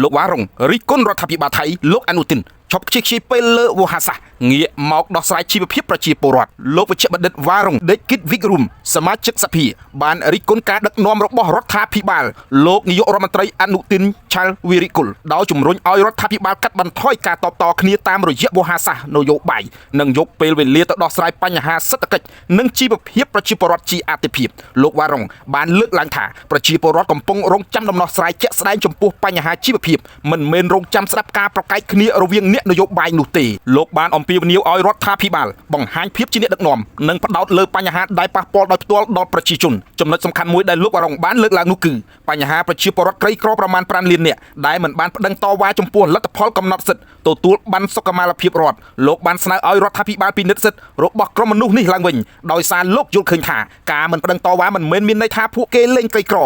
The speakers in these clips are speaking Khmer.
លោកវ៉ារុងរិះគន់រដ្ឋាភិបាលថៃលោកអនុទិនឈប់ខ្ជិះពេលលើវោហាសាងាកមកដោះស្រាយជីវភាពប្រជាពលរដ្ឋលោកវិជ្ជបណ្ឌិតវ៉ារុងដេកគិតវិករុំសមាជិកសភាបានរិះគន់ការដឹកនាំរបស់រដ្ឋាភិបាលលោកនាយករដ្ឋមន្ត្រីអនុទិនឆាល់វីរិគុលដោយជំរុញឲ្យរដ្ឋាភិបាលកាត់បន្ថយការតបតគ្នាតាមរយៈវោហាសានយោបាយនិងយកពេលវេលាទៅដោះស្រាយបញ្ហាសេដ្ឋកិច្ចនិងជីវភាពប្រជាពលរដ្ឋជាអាទិភាពលោកវ៉ារុងបានលើកឡើងថាប្រជាពលរដ្ឋកំពុងរងចាំដំណោះស្រាយជាក់ស្ដែងចំពោះបញ្ហាជីវភាពមិនមែនរងចាំស្ដាប់ការប្រកែកគ្នារវាងអ្នកនយោបាយនោះទេលោកបានអំពាវនាវឲ្យរដ្ឋាភិបាលបង្ហាញភាពជាអ្នកដឹកនាំនិងផ្ដោតលើបញ្ហាដែលប៉ះពាល់ដោយផ្ទាល់ដល់ប្រជាជនចំណុចសំខាន់មួយដែលលោកវ៉ារុងបានលើកឡើងនោះគឺបញ្ហាប្រជាពលរដ្ឋក្រីក្រប្រមាណ5លាននាក់ដែលមិនបានប្តឹងតវ៉ាចំពោះលទ្ធផលកំណត់សិទ្ធិទទួលបានសុខុមាលភាពរដ្ឋលោកបានស្នើឲ្យរដ្ឋាភិបាលពិនិត្យសិទ្ធិរបស់ក្រុមមនុស្សនេះឡើងវិញដោយសារលោកយល់ឃើញថាការមិនប្តឹងតវ៉ាមិនមែនមានន័យថាពួកគេលែងក្រីក្រ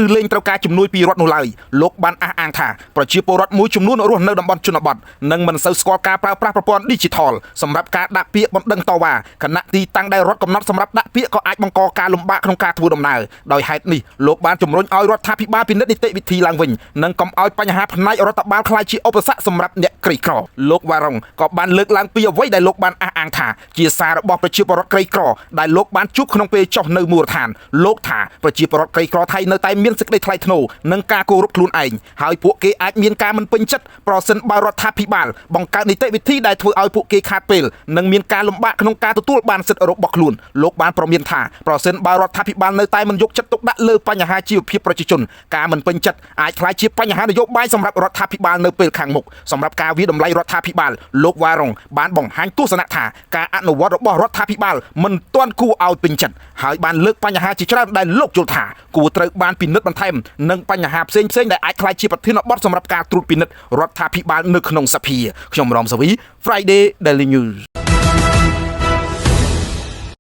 ឬលែងត្រូវការជំនួយពីរដ្ឋនោះឡើយលោកបានអះអាងថាប្រជាពលរដ្ឋមួយចំនួនរស់នៅតំបន់ជនបទនិងមិនសូវស្គាល់ការប្រើប្រាស់ប្រព័ន្ធ Digital សម្រាប់ការដាក់ពាក្យបណ្ដឹងតវ៉ាខណៈទីតាំងដែលរដ្ឋកំណត់សម្រាប់ដាក់ពាក្យក៏អាចបង្កការលំបាកក្នុងការធ្វើដំណើរដោយហេតុនេះលោកបានជំរុញឲ្យរដ្ឋាភិបាលពិនិត្យនីតិវិធីឡើងវិញនិងកុំឲ្យបញ្ហាផ្នែករដ្ឋបាលក្លាយជាឧបសគ្គសម្រាប់អ្នកក្រីក្រលោកវ៉ារុងក៏បានលើកឡើងពីអ្វីដែលលោកបានអះអាងថាជាសាររបស់ប្រជាពលរដ្ឋក្រីក្រដែលលោកបានជួបក្នុងពេលចុះនៅមូលដ្ឋានលោកថាប្រជាពលរដ្ឋក្រីក្រថៃនៅតែមានសេចក្តីថ្លៃថ្នូរនិងការគោរពខ្លួនឯងហើយពួកគេអាចមានការមិនពេញចិត្តប្រសិនបើរដ្ឋាភិបាលបង្កើតនីតិវិធីដែលធ្វើឲ្យពួកគេខាតពេលនិងមានការលំបាកក្នុងការទទួលបានសិទ្ធិរបស់ខ្លួនលោកបានប្រមានថាប្រសិនបើរដ្ឋាភិបាលនៅតែមិនយកចិត្តទុកដាក់លើបញ្ហាជីវភាពប្រជាជនការមិនពេញចិត្តអាចក្លាយជាបញ្ហានយោបាយសម្រាប់រដ្ឋាភិបាលនៅពេលខាងមុខសម្រាប់ការវាយតម្លៃរដ្ឋាភិបាលលោកវ៉ារុងបានបង្ហាញទស្សនៈថាការអនុវត្តរបស់រដ្ឋាភិបាលមិនទាន់គួរឲ្យពេញចិត្តហើយបានលើកបញ្ហាជាច្រើនដែលលោកយល់ថាគួរត្រូវបានពិនិត្យបន្ថែមនិងបញ្ហាផ្សេងៗដែលអាចក្លាយជាប្រធានបទសម្រាប់ការត្រួតពិនិត្យរដ្ឋាភិបាលនៅក្នុងសភាខ្ញុំរំសាវី Friday Daily News